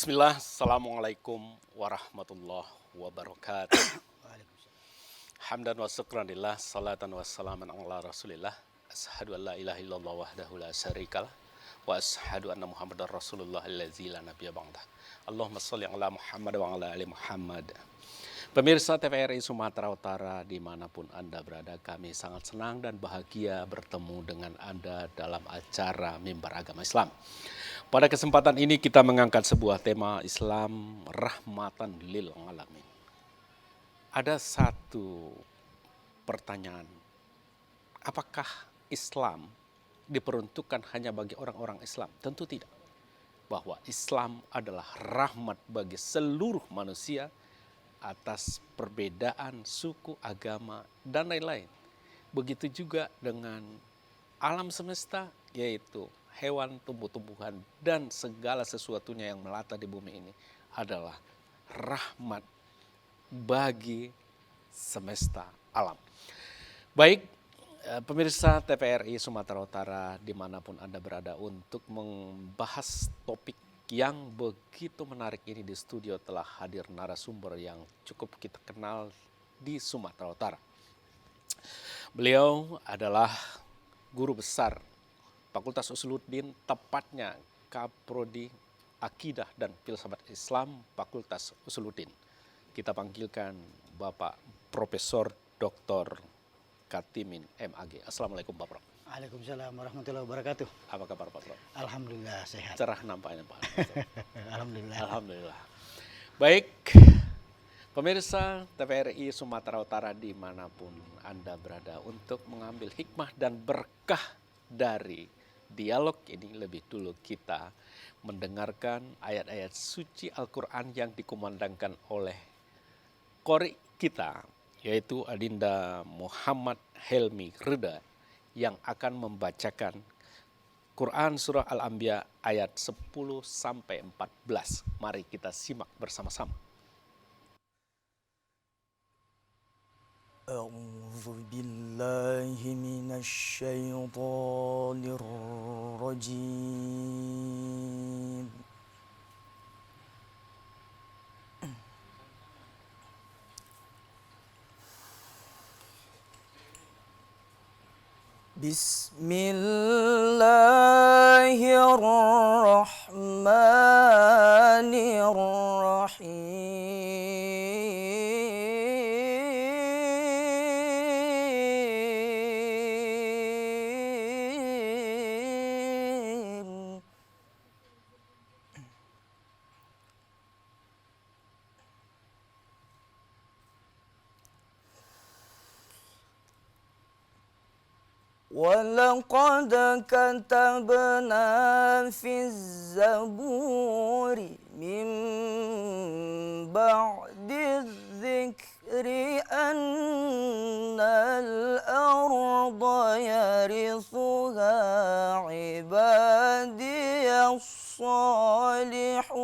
Bismillah, Assalamualaikum warahmatullahi wabarakatuh. Hamdan wa syukran lillah, salatan wa salaman ala rasulillah. Ashadu an la ilaha illallah wahdahu la syarikalah. Wa ashadu anna muhammadar rasulullah allazi la nabiyya ba'dah. Allahumma sholli ala Muhammad wa ala ali Muhammad. Pemirsa TVRI Sumatera Utara dimanapun Anda berada, kami sangat senang dan bahagia bertemu dengan Anda dalam acara Mimbar Agama Islam. Pada kesempatan ini kita mengangkat sebuah tema Islam rahmatan lil alamin. Ada satu pertanyaan, apakah Islam diperuntukkan hanya bagi orang-orang Islam? Tentu tidak. Bahwa Islam adalah rahmat bagi seluruh manusia atas perbedaan suku, agama, dan lain-lain. Begitu juga dengan alam semesta, yaitu hewan, tumbuh-tumbuhan, dan segala sesuatunya yang melata di bumi ini adalah rahmat bagi semesta alam. Baik, pemirsa TVRI Sumatera Utara dimanapun Anda berada, untuk membahas topik yang begitu menarik ini di studio telah hadir narasumber yang cukup kita kenal di Sumatera Utara. Beliau adalah guru besar Fakultas Usuluddin, tepatnya Kaprodi Akidah dan Filsafat Islam Fakultas Usuluddin. Kita panggilkan Bapak Profesor Dr. Katimin MAG. Assalamualaikum Pak Prof. Waalaikumsalam warahmatullahi wabarakatuh. Apa kabar Pak Prof? Alhamdulillah sehat. Cerah nampaknya Pak. Alhamdulillah. Alhamdulillah. Baik, pemirsa TVRI Sumatera Utara dimanapun Anda berada, untuk mengambil hikmah dan berkah dari dialog ini, lebih dulu kita mendengarkan ayat-ayat suci Al-Quran yang dikumandangkan oleh qori kita, yaitu Adinda Muhammad Helmi Rida, yang akan membacakan Quran Surah Al-Anbiya ayat 10-14. Mari kita simak bersama-sama. A'udzu billahi minasy syaithanir rajim. Bismillahirrahmanirrahim. وَلَقَدْ كَتَبْنَا فِي الزَّبُورِ مِن بَعْدِ الذِّكْرِ أَنَّ الْأَرْضَ يَرِثُهَا عِبَادِيَ الصَّالِحُونَ.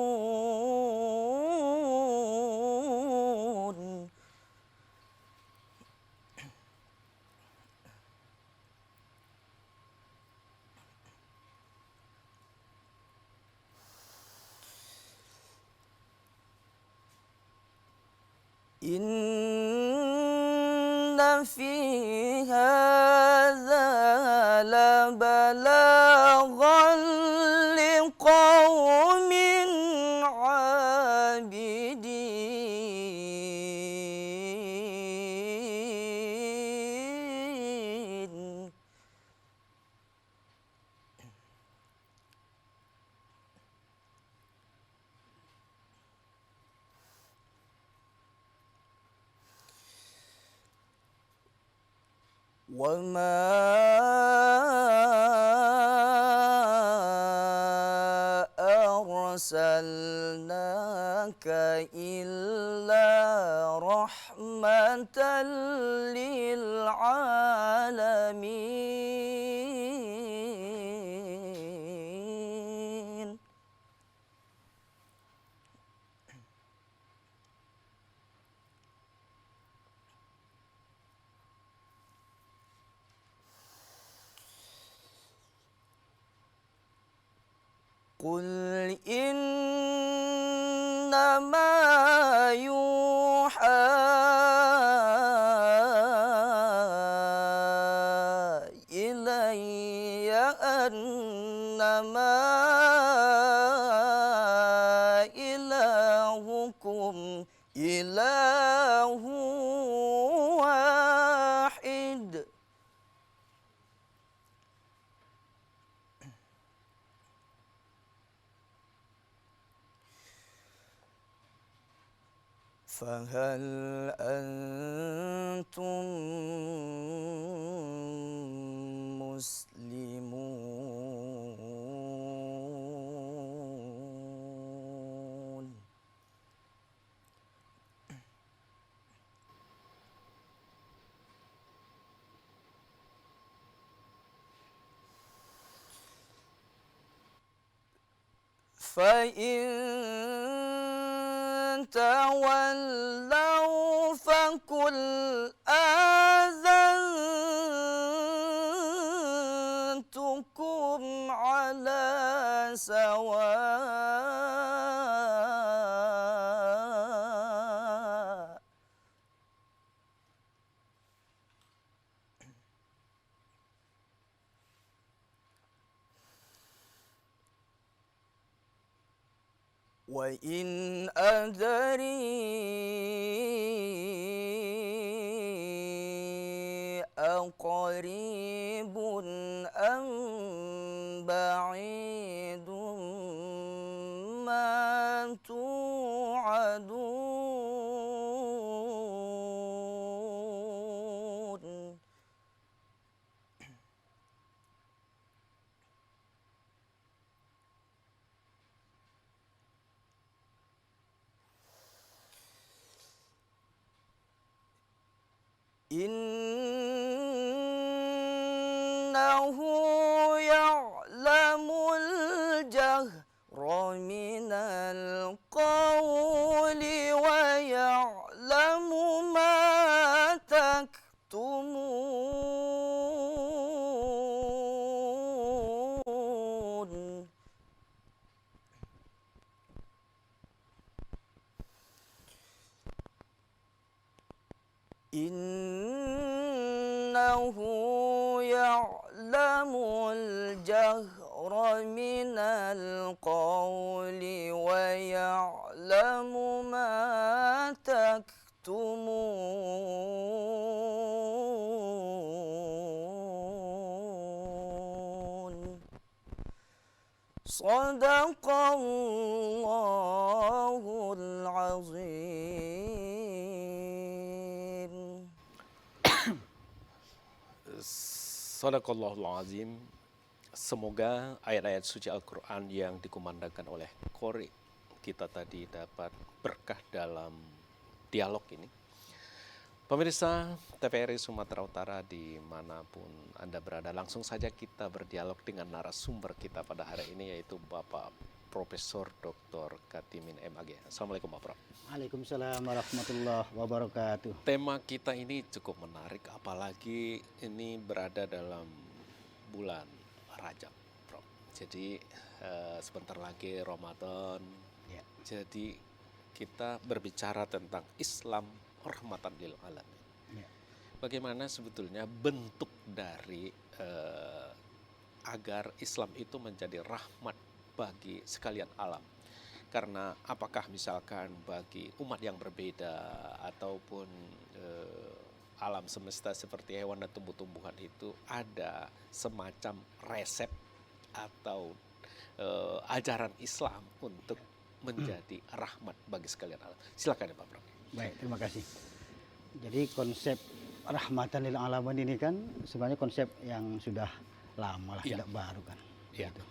إِنَّ فِي هَذَا لَبَلَاغًا لِقَوْمٍ عَابِدِينَ. وَمَا أَرْسَلْنَاكَ إِلَّا رَحْمَةً لِلْعَالَمِينَ. قُلْ إِنَّ annama ilahukum ilahu wahid. فهل أنتم مسلمون؟ فإن تولوا فقل آذنتكم على سواء. وإن أدري أقريب أم بعيد ما توعدون. إنه يعلم الجهر من القول ويعلم ما تكتمون. إنه يعلم الجهر من القول ويعلم ما تكتمون. صدق الله العظيم. Sadaqallahul azim. Semoga ayat-ayat suci Al-Quran yang dikumandangkan oleh Qori kita tadi dapat berkah dalam dialog ini. Pemirsa TVRI Sumatera Utara dimanapun Anda berada, langsung saja kita berdialog dengan narasumber kita pada hari ini, yaitu Bapak Profesor Dr. Katimin MAG. Assalamualaikum Pak Prof. Waalaikumsalam warahmatullahi wabarakatuh. Tema kita ini cukup menarik, apalagi ini berada dalam bulan Rajab, Prof. Jadi sebentar lagi Ramadan. Ya. Jadi kita berbicara tentang Islam rahmatan lil alamin. Ya. Bagaimana sebetulnya bentuk dari agar Islam itu menjadi rahmat bagi sekalian alam. Karena apakah misalkan bagi umat yang berbeda ataupun alam semesta seperti hewan dan tumbuh-tumbuhan itu ada semacam resep atau ajaran Islam untuk menjadi rahmat bagi sekalian alam. Silakan ya Pak Prof. Baik, terima kasih. Jadi konsep rahmatan lil alamin ini kan sebenarnya konsep yang sudah lama lah, Ya. tidak baru kan. Ya. Gitu.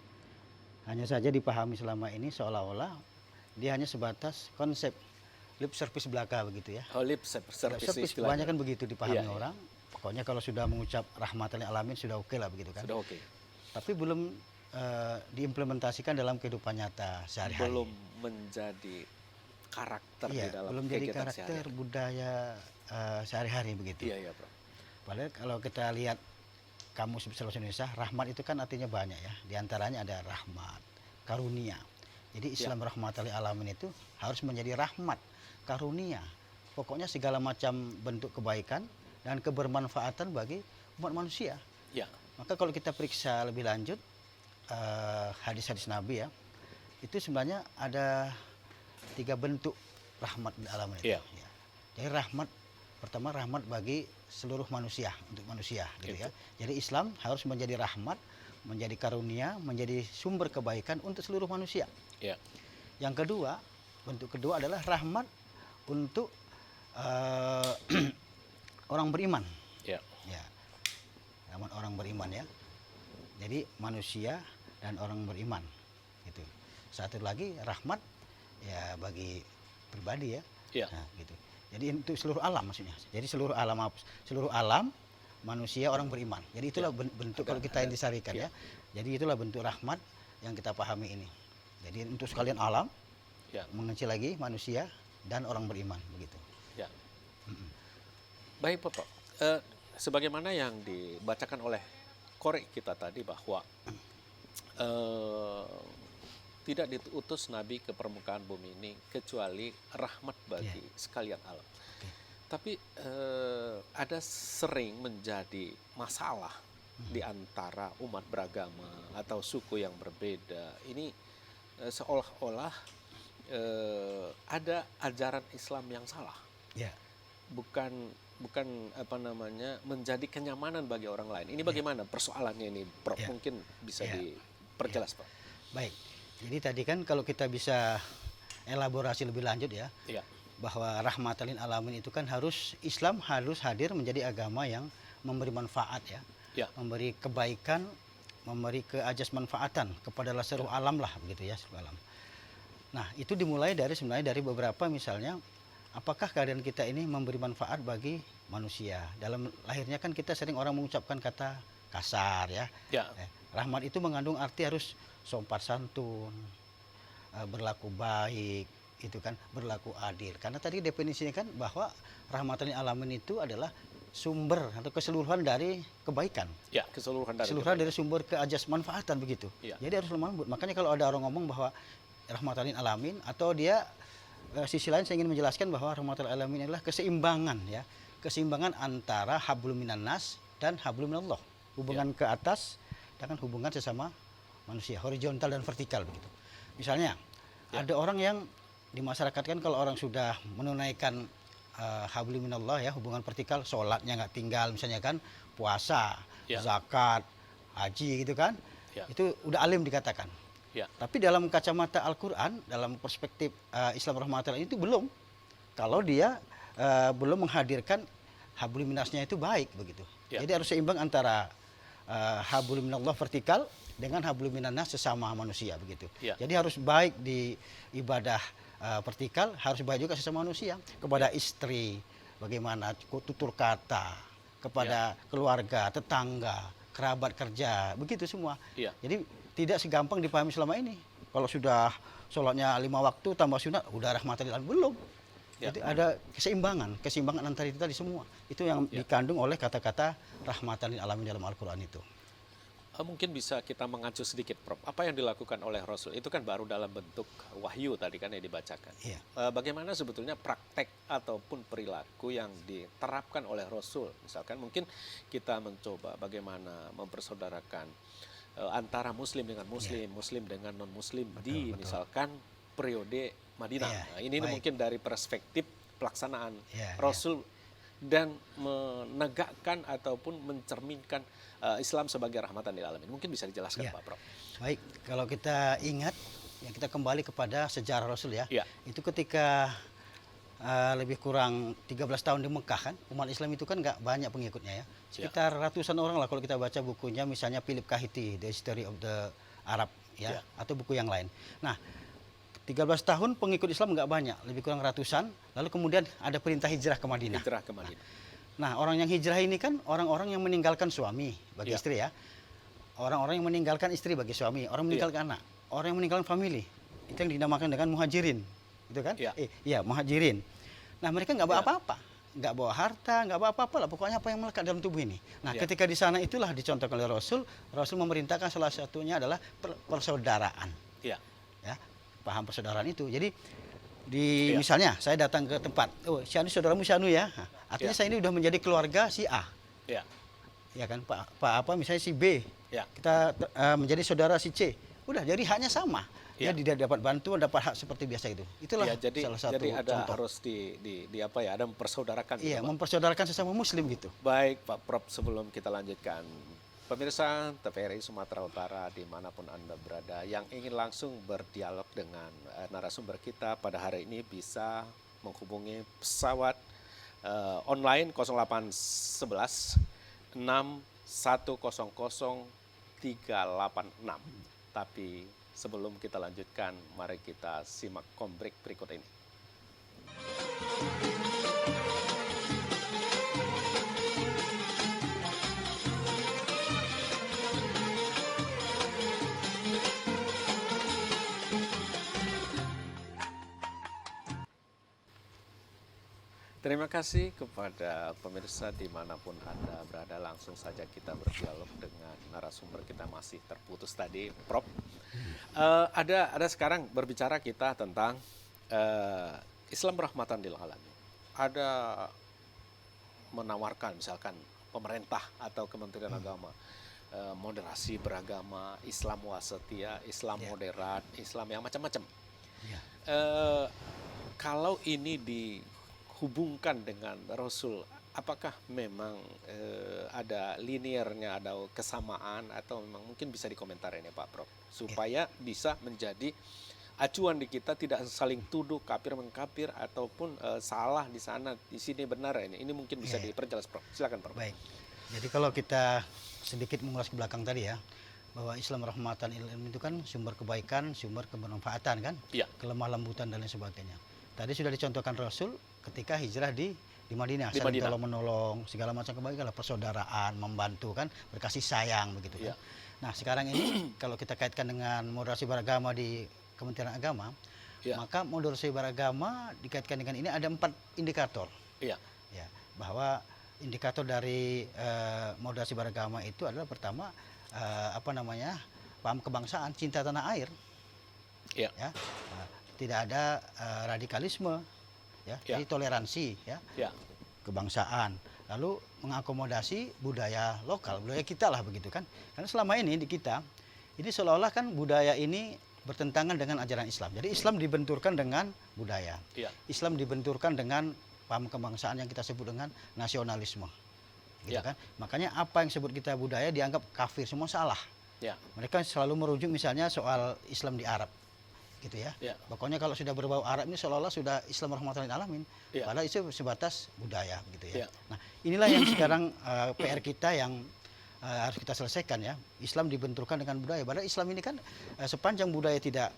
Hanya saja dipahami selama ini seolah-olah dia hanya sebatas konsep lip service belaka begitu ya. Lip service Service istilahnya. kebanyakan begitu dipahami Iya, iya. orang. Pokoknya kalau sudah mengucap rahmatan lil alamin sudah oke lah begitu kan. Sudah oke. Tapi belum diimplementasikan dalam kehidupan nyata sehari-hari. Belum menjadi karakter di Iya, dalam belum jadi kegiatan karakter sehari-hari. budaya sehari-hari begitu. Iya, iya, Bro. Padahal kalau kita lihat Kamus Besar Bahasa Indonesia, rahmat itu kan artinya banyak ya. Di antaranya ada rahmat, karunia. Jadi Islam rahmatan lil alamin itu harus menjadi rahmat, karunia. Pokoknya segala macam bentuk kebaikan dan kebermanfaatan bagi umat manusia. Ya. Maka kalau kita periksa lebih lanjut hadis-hadis Nabi ya, itu sebenarnya ada 3 bentuk rahmat di alam itu. Iya. Ya. Jadi rahmat pertama, rahmat bagi seluruh manusia, untuk manusia gitu ya. Jadi Islam harus menjadi rahmat, menjadi karunia, menjadi sumber kebaikan untuk seluruh manusia. Ya. Yang kedua, bentuk kedua adalah rahmat untuk orang beriman. Ya. Ya, rahmat orang beriman ya. Jadi manusia dan orang beriman, gitu. Satu lagi rahmat ya bagi pribadi ya. Ya. Nah, gitu. Jadi untuk seluruh alam maksudnya. Jadi seluruh alam manusia orang beriman. Jadi itulah bentuk kalau kita intisarikan ya. Jadi itulah bentuk rahmat yang kita pahami ini. Jadi untuk sekalian alam, Ya. mengecil lagi manusia dan orang beriman begitu. Ya. Baik, Bapak. Sebagaimana yang dibacakan oleh korek kita tadi bahwa tidak diutus Nabi ke permukaan bumi ini kecuali rahmat bagi sekalian alam. Tapi ada sering menjadi masalah di antara umat beragama atau suku yang berbeda. Ini seolah-olah ada ajaran Islam yang salah. Ya. Bukan apa namanya menjadi kenyamanan bagi orang lain. Ini bagaimana persoalannya ini, Prof? Ya. Mungkin bisa diperjelas, Pak. Baik. Jadi tadi kan kalau kita bisa elaborasi lebih lanjut ya, Iya. bahwa rahmatan lil alamin itu kan Islam harus hadir menjadi agama yang memberi manfaat ya, Ya. memberi kebaikan, memberi keajas manfaatan kepada seluruh alam lah begitu ya, seluruh alam. Nah itu dimulai sebenarnya dari beberapa, misalnya apakah keadaan kita ini memberi manfaat bagi manusia. Dalam lahirnya kan kita sering orang mengucapkan kata kasar ya. Ya. Rahmat itu mengandung arti harus sopan santun, berlaku baik, itu kan, berlaku adil. Karena tadi definisinya kan bahwa rahmatan lil alamin itu adalah sumber atau keseluruhan dari kebaikan. Ya, keseluruhan dari sumber keajas manfaatan begitu. Ya. Jadi harus lemah lembut. Makanya kalau ada orang ngomong bahwa rahmatan lil alamin, atau dia sisi lain saya ingin menjelaskan bahwa rahmatan lil alamin adalah keseimbangan ya. Keseimbangan antara hablum minan nas dan hablum minallah. Hubungan ke atas dengan hubungan sesama manusia, horizontal dan vertikal begitu. Misalnya ada orang yang di masyarakat kan kalau orang sudah menunaikan hablum minallah ya, hubungan vertikal, sholatnya nggak tinggal misalnya kan, puasa, zakat, haji gitu kan, itu udah alim dikatakan. Ya. Tapi dalam kacamata Al-Quran, dalam perspektif Islam rahmatan itu belum. Kalau dia belum menghadirkan hablum minasnya itu baik begitu. Ya. Jadi harus seimbang antara hablum minallah vertikal dengan hablum minannas sesama manusia begitu. Ya. Jadi harus baik di ibadah vertikal, harus baik juga sesama manusia, kepada istri, bagaimana tutur kata, kepada keluarga, tetangga, kerabat kerja, begitu semua. Ya. Jadi tidak segampang dipahami selama ini. Kalau sudah sholatnya 5 waktu tambah sunat, udah rahmatan lil alamin, belum. Ya. Jadi ada keseimbangan antara itu tadi semua. Itu yang dikandung oleh kata-kata rahmatan lil alamin dalam Al-Quran itu. Mungkin bisa kita mengacu sedikit, Prof. Apa yang dilakukan oleh Rasul itu kan baru dalam bentuk wahyu tadi kan yang dibacakan. Iya. Bagaimana sebetulnya praktek ataupun perilaku yang diterapkan oleh Rasul? Misalkan mungkin kita mencoba bagaimana mempersaudarakan antara Muslim dengan Muslim, Muslim dengan non-Muslim di misalkan periode Madinah. Nah, ini mungkin dari perspektif pelaksanaan Rasul dan menegakkan ataupun mencerminkan Islam sebagai rahmatan lil alamin. Mungkin bisa dijelaskan, Pak Prof. Baik, kalau kita ingat, ya kita kembali kepada sejarah Rasul ya. Ya. Itu ketika lebih kurang 13 tahun di Mekah kan, umat Islam itu kan nggak banyak pengikutnya ya. Sekitar ratusan orang lah kalau kita baca bukunya, misalnya Philip Kahiti, The History of the Arab ya, atau buku yang lain. Nah, 13 tahun pengikut Islam nggak banyak, lebih kurang ratusan. Lalu kemudian ada perintah hijrah ke Madinah. Hijrah ke Madinah. Nah, orang yang hijrah ini kan orang-orang yang meninggalkan suami bagi istri ya. Orang-orang yang meninggalkan istri bagi suami, orang meninggalkan anak, orang yang meninggalkan family. Itu yang dinamakan dengan muhajirin. Gitu kan? Iya, muhajirin. Nah, mereka nggak bawa apa-apa. Nggak bawa harta, nggak bawa apa-apa lah. Pokoknya apa yang melekat dalam tubuh ini. Nah, ketika di sana itulah dicontohkan oleh Rasul. Rasul memerintahkan salah satunya adalah persaudaraan. Iya. Ya, paham persaudaraan itu. Jadi misalnya saya datang ke tempat, oh si Anu saudaramu si Anu ya. Nah, artinya saya ini udah menjadi keluarga si A. Ya. ya kan, Pak apa misalnya si B, Ya. kita menjadi saudara si C, udah jadi haknya sama. Ya. Dia tidak dapat bantuan, dapat hak seperti biasa itu. Itulah Ya, jadi salah satu jadi ada contoh. harus di apa ya, ada mempersaudarakan gitu, Iya, Pak. mempersaudarakan sesama muslim gitu. Baik Pak Prof, sebelum kita lanjutkan, pemirsa TVRI Sumatera Utara dimanapun Anda berada yang ingin langsung berdialog dengan narasumber kita pada hari ini bisa menghubungi pesawat online 0811 6100 386. Tapi sebelum kita lanjutkan, mari kita simak kombrek berikut ini. Terima kasih kepada pemirsa dimanapun Anda berada. Langsung saja kita berdialog dengan narasumber kita, masih terputus tadi, Prof. Ada sekarang berbicara kita tentang Islam rahmatan lil alamin. Ada menawarkan misalkan pemerintah atau Kementerian Agama moderasi beragama, Islam wasatiyah, Islam moderat, Islam yang macam-macam. Ya. Kalau ini dihubungkan dengan Rasul, apakah memang ada liniernya, ada kesamaan, atau memang mungkin bisa dikomentari ya Pak Prof, supaya bisa menjadi acuan di kita, tidak saling tuduh kafir mengkafir ataupun salah di sana, di sini benar ini. Ini mungkin bisa diperjelas, Prof. Silakan, Prof. Baik. Jadi kalau kita sedikit mengulas ke belakang tadi ya, bahwa Islam rahmatan lil alamin itu kan sumber kebaikan, sumber kebermanfaatan kan, Iya. kelemah lembutan dan lain sebagainya. Tadi sudah dicontohkan Rasul ketika hijrah di Madinah, Di saling Madinah. tolong menolong, segala macam kebaikan, persaudaraan, membantu kan, berkasih sayang begitu kan. Iya. Nah sekarang ini kalau kita kaitkan dengan moderasi beragama di Kementerian Agama, Iya. maka moderasi beragama dikaitkan dengan ini ada 4 indikator. Iya. Ya, bahwa indikator dari moderasi beragama itu adalah pertama paham kebangsaan, cinta tanah air, Iya. ya, tidak ada radikalisme, ya, Ya. jadi toleransi, ya, Iya. kebangsaan, lalu mengakomodasi budaya lokal, budaya kita lah begitu kan, karena selama ini di kita ini seolah-olah kan budaya ini bertentangan dengan ajaran Islam. Jadi Islam dibenturkan dengan budaya, Iya. Islam dibenturkan dengan paham kebangsaan yang kita sebut dengan nasionalisme, gitu Ya. kan. Makanya apa yang sebut kita budaya dianggap kafir, semua salah. Iya. Mereka selalu merujuk misalnya soal Islam di Arab, gitu ya. Ya. Pokoknya kalau sudah berbau Arab ini seolah-olah sudah Islam rahmatan lil alamin. Ya. Padahal itu sebatas budaya, gitu ya. Ya. Nah inilah yang sekarang PR kita yang harus kita selesaikan ya. Islam dibenturkan dengan budaya. Padahal Islam ini kan sepanjang budaya tidak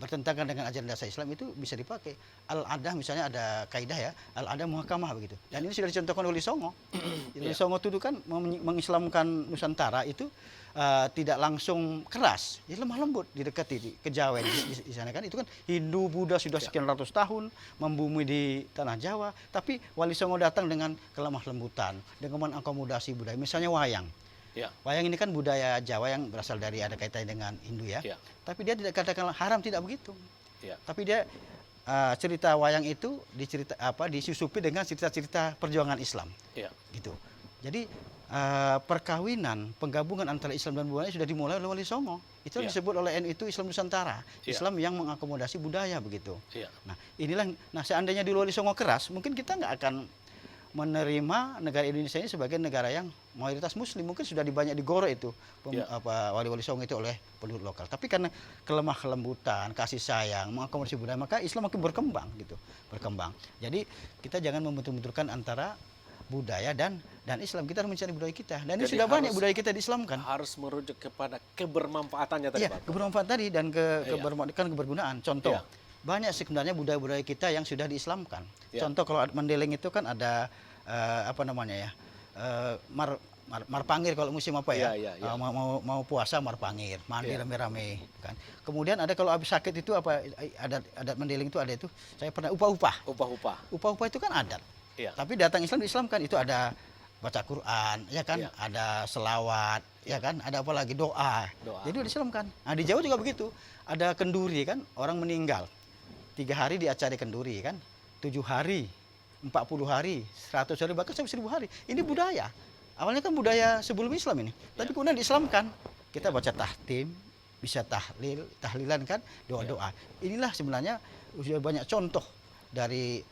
bertentangan dengan ajaran dasar Islam itu bisa dipakai. Al-adah misalnya ada kaidah ya, al-adah muhakamah begitu. Dan ini sudah dicontohkan oleh Songo. Oleh Songo itu kan mengislamkan Nusantara itu tidak langsung keras, ya lemah lembut, didekati di Kejawen di sana kan. Itu kan Hindu Buddha sudah sekian ratus tahun membumi di tanah Jawa, tapi Wali Songo datang dengan kelemah lembutan, dengan mengakomodasi budaya. Misalnya wayang. Ya. Wayang ini kan budaya Jawa yang berasal dari ada kaitannya dengan Hindu ya. Ya. Tapi dia tidak katakan haram, tidak begitu. Ya. Tapi dia cerita wayang itu disusupi dengan cerita-cerita perjuangan Islam, Ya. gitu. Jadi perkawinan, penggabungan antara Islam dan budaya sudah dimulai oleh Wali Songo. Itu yang Ya. disebut oleh NU itu Islam Nusantara, Ya. Islam yang mengakomodasi budaya begitu. Ya. Nah inilah, seandainya di Wali Songo keras, mungkin kita nggak akan menerima negara Indonesia ini sebagai negara yang mayoritas Muslim. Mungkin sudah banyak digorok itu Ya. wali-wali Songo itu oleh penduduk lokal. Tapi karena kelemah kelembutan, kasih sayang, mengakomodasi budaya, maka Islam makin berkembang gitu, berkembang. Jadi kita jangan membentur-benturkan antara budaya dan Islam. Kita harus mencari budaya kita. Dan ini Jadi sudah banyak harus- budaya kita diislamkan. Harus merujuk kepada kebermanfaatannya tadi, Iya, Pak. kebermanfaatan tadi dan Iya. kebergunaan. Contoh, Iya. banyak sebenarnya budaya-budaya kita yang sudah diislamkan. Iya. Contoh kalau Mendeleng itu kan ada marpangir kalau musim apa ya? Iya, iya, iya. Mau puasa marpangir, mandi Iya. rame-rame kan. Kemudian ada kalau habis sakit itu adat Mendeleng itu ada itu. Saya pernah upah-upah. Upah-upah. Upah-upah itu kan adat. Iya. Tapi datang Islam diislamkan itu ada baca Quran, ya kan, Iya. ada selawat, ya kan, ada apa lagi doa. Doa. Jadi diislamkan. Nah di Jawa juga begitu. Ada kenduri kan, orang meninggal 3 hari diacari kenduri kan, 7 hari, 40 hari, 100 hari, bahkan sampai 1000 hari. Ini budaya. Awalnya kan budaya sebelum Islam ini, tapi Ya. kemudian diislamkan. Kita baca tahtim, bisa tahlilan kan, doa-doa. Inilah sebenarnya sudah banyak contoh dari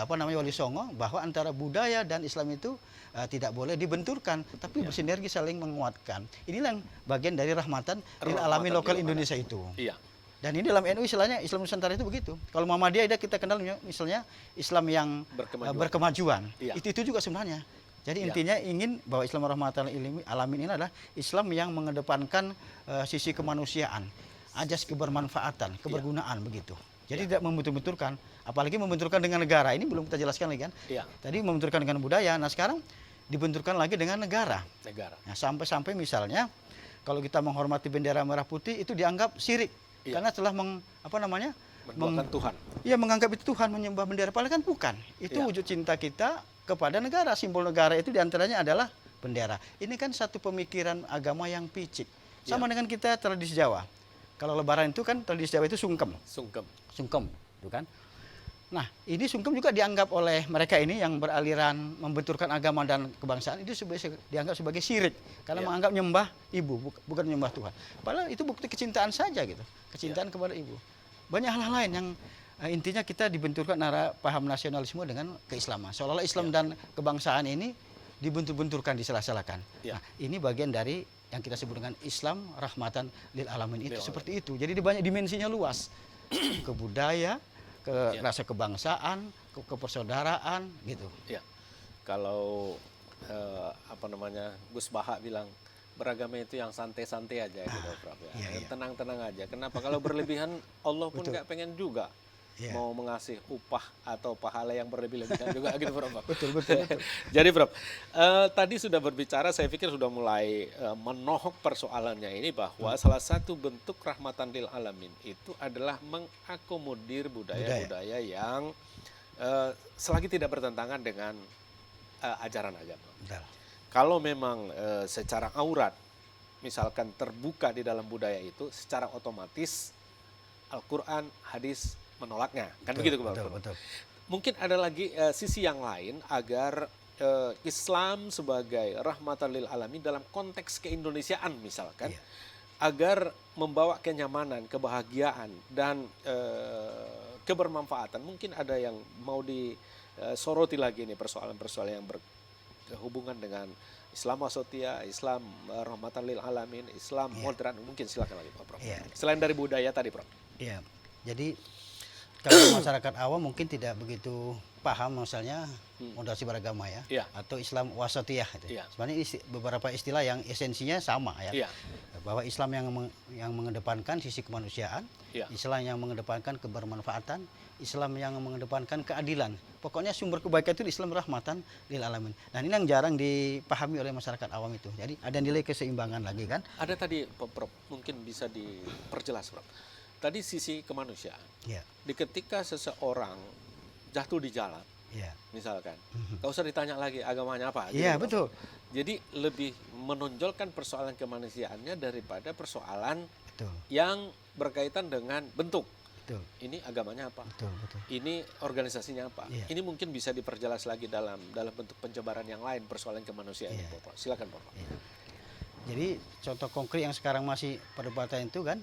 Wali Songo bahwa antara budaya dan Islam itu tidak boleh dibenturkan, tapi bersinergi saling menguatkan. Inilah yang bagian dari rahmatan lil alamin lokal Indonesia itu. Iya. Dan ini dalam NU istilahnya Islam Nusantara itu begitu. Kalau Muhammadiyah kita kenal misalnya Islam yang berkemajuan. Iya. Itu juga sebenarnya. Jadi Iya. intinya ingin bahwa Islam rahmatan lil alamin ini adalah Islam yang mengedepankan sisi kemanusiaan, ajas kebermanfaatan, kebergunaan begitu. Jadi tidak membentur-benturkan, apalagi membenturkan dengan negara. Ini belum kita jelaskan lagi kan. Iya. Tadi membenturkan dengan budaya. Nah, sekarang dibenturkan lagi dengan negara. Nah, sampai-sampai misalnya kalau kita menghormati bendera merah putih itu dianggap syirik. Iya. Karena telah Menduakan Tuhan. Iya, menganggap itu Tuhan, menyembah bendera, padahal kan bukan. Itu Iya. wujud cinta kita kepada negara. Simbol negara itu diantaranya adalah bendera. Ini kan satu pemikiran agama yang picik. Sama dengan kita tradisi Jawa. Kalau Lebaran itu kan tradisi Jawa itu sungkem, itu kan. Nah, ini sungkem juga dianggap oleh mereka ini yang beraliran membenturkan agama dan kebangsaan itu dianggap sebagai syirik karena Iya. menganggap nyembah ibu bukan menyembah Tuhan. Padahal itu bukti kecintaan saja gitu, kecintaan kepada ibu. Banyak hal lain yang intinya kita dibenturkan antara paham nasionalisme dengan keislaman. Seolah-olah Islam dan kebangsaan ini dibentur-benturkan, disalah-salahkan. Iya. Nah, ini bagian dari yang kita sebut dengan Islam rahmatan lil alamin itu seperti itu. Jadi banyak dimensinya luas. Ke budaya, ke rasa kebangsaan, ke persaudaraan gitu. Ya, kalau Gus Baha bilang beragama itu yang santai-santai aja gitu, Prof. Ya. Iya. Tenang-tenang aja. Kenapa? Kalau berlebihan Allah pun nggak pengen juga mau mengasih upah atau pahala yang berlebih-lebihan juga gitu, Prof. Betul. Jadi, Prof, tadi sudah berbicara, saya pikir sudah mulai menohok persoalannya ini bahwa salah satu bentuk rahmatan lil alamin itu adalah mengakomodir budaya-budaya yang selagi tidak bertentangan dengan ajaran agama. Betul. Kalau memang secara aurat, misalkan terbuka di dalam budaya itu, secara otomatis Al-Quran, hadis menolaknya. Kan begitu, Pak? Betul. Mungkin ada lagi sisi yang lain agar Islam sebagai rahmatan lil alamin dalam konteks keindonesiaan misalkan, agar membawa kenyamanan, kebahagiaan, dan kebermanfaatan. Mungkin ada yang mau disoroti lagi nih persoalan-persoalan yang berhubungan dengan Islam wasotia, Islam rahmatan lil alamin, Islam moderat. Mungkin silakan lagi, Pak Prof. Selain dari budaya tadi, Prof. Iya. Jadi kalau masyarakat awam mungkin tidak begitu paham misalnya moderasi beragama ya, atau Islam wasatiyah itu. Sebenarnya beberapa istilah yang esensinya sama ya. Bahwa Islam yang mengedepankan sisi kemanusiaan, Islam yang mengedepankan kebermanfaatan, Islam yang mengedepankan keadilan. Pokoknya sumber kebaikan itu Islam rahmatan lil alamin. Dan ini yang jarang dipahami oleh masyarakat awam itu. Jadi ada nilai keseimbangan lagi kan. Ada tadi, Prof, mungkin bisa diperjelas, Prof. Tadi sisi kemanusiaan. Di ketika seseorang jatuh di jalan, misalkan, nggak usah ditanya lagi agamanya apa. Iya, betul. Jadi lebih menonjolkan persoalan kemanusiaannya daripada persoalan yang berkaitan dengan bentuk. Betul. Ini agamanya apa? Betul. Ini organisasinya apa? Ini mungkin bisa diperjelas lagi dalam bentuk penjabaran yang lain persoalan kemanusiaan. Silakan, Pak. Jadi contoh konkret yang sekarang masih perdebatan itu kan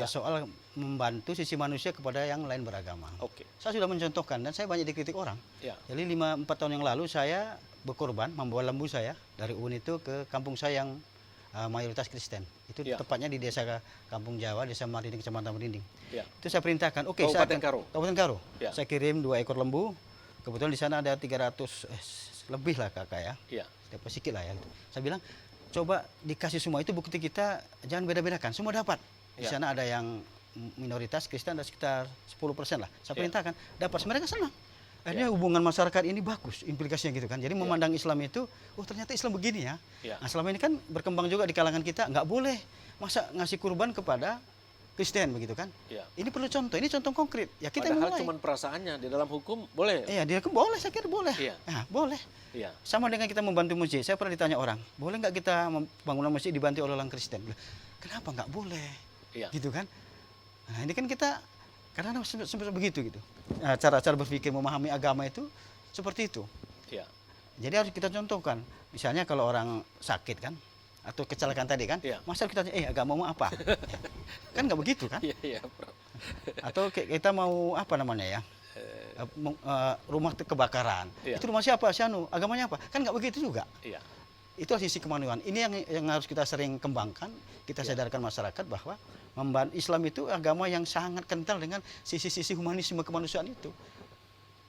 soal membantu sisi manusia kepada yang lain beragama. Saya sudah mencontohkan dan saya banyak dikritik orang. Jadi 5-4 tahun yang lalu saya berkorban membawa lembu saya dari UIN itu ke kampung saya yang mayoritas Kristen. Itu tepatnya di desa Kampung Jawa, desa Marinding, Kecamatan Marinding. Itu saya perintahkan, Kabupaten Karo. Kabupaten Karo. Saya kirim 2 ekor lembu. Kebetulan di sana ada 300 lebih lah kakak ya. Dapat sedikit lah ya. Saya bilang, coba dikasih semua itu bukti kita jangan beda-bedakan, semua dapat. Di sana ada yang minoritas Kristen, ada sekitar 10% lah. Saya perintahkan, dapat, mereka senang. Akhirnya hubungan masyarakat ini bagus, implikasinya gitu kan. Jadi memandang Islam itu, ternyata Islam begini ya. Nah, selama ini kan berkembang juga di kalangan kita, nggak boleh masa ngasih kurban kepada Kristen begitu kan. Ini perlu contoh, ini contoh konkret. Ya kita padahal mulai. Cuma perasaannya, di dalam hukum boleh. Iya, dia boleh, saya kira boleh. Nah, boleh. Sama dengan kita membantu masjid. Saya pernah ditanya orang, boleh nggak kita bangunan masjid dibantu oleh orang Kristen? Kenapa nggak boleh? Gitu kan. Nah, ini kan kita kadang-kadang sempat begitu gitu. Nah, cara berpikir memahami agama itu seperti itu. Jadi harus kita contohkan. Misalnya kalau orang sakit kan, atau kecelakaan tadi kan, Iya. masa kita tanya, agamamu apa? Ya. Kan nggak begitu kan? Iya, iya, Prof. Atau kita mau apa namanya ya? Rumah kebakaran. Iya. Itu rumah siapa? Si anu, agamanya apa? Kan nggak begitu juga. Iya. Itu sisi kemanusiaan. Ini yang harus kita sering kembangkan, kita Iya. sadarkan masyarakat bahwa Islam itu agama yang sangat kental dengan sisi-sisi humanisme kemanusiaan itu.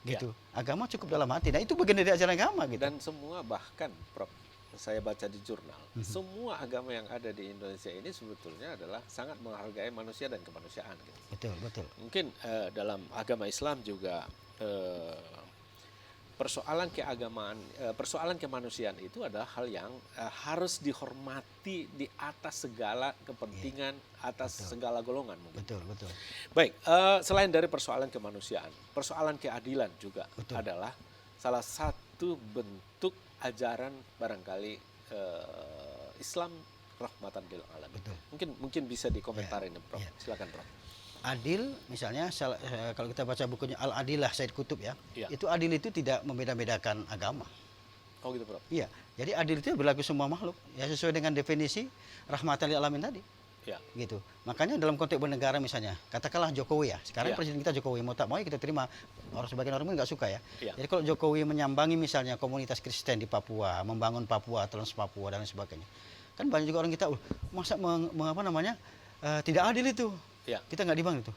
Gitu. Agama cukup dalam hati. Nah, itu bagian dari ajaran agama gitu. Dan semua bahkan Prof, saya baca di jurnal, semua agama yang ada di Indonesia ini sebetulnya adalah sangat menghargai manusia dan kemanusiaan gitu. Betul, betul. Mungkin dalam agama Islam juga persoalan kemanusiaan itu adalah hal yang harus dihormati di atas segala kepentingan, atas segala golongan mungkin. Betul, betul. Baik, selain dari persoalan kemanusiaan, persoalan keadilan juga Betul. adalah salah satu bentuk ajaran barangkali Islam rahmatan lil alamin. Betul. Mungkin bisa dikomentarin, Prof. Ya. Silakan, Prof. Adil, misalnya kalau kita baca bukunya Al-Adilah Said Kutub ya, Iya. itu adil itu tidak membeda-bedakan agama. Oh gitu, Prof. Iya, jadi adil itu berlaku semua makhluk, ya sesuai dengan definisi rahmatan lil alamin tadi. Ya. Gitu. Makanya dalam konteks bernegara misalnya, katakanlah Jokowi ya. Sekarang Iya. presiden kita Jokowi, mau tak mau ya kita terima. Sebagian orang mungkin nggak suka ya. Iya. Jadi kalau Jokowi menyambangi misalnya komunitas Kristen di Papua, membangun Papua, Trans Papua dan lain sebagainya. Kan banyak juga orang kita, masa tidak adil itu. Iya. Kita nggak dibangun itu.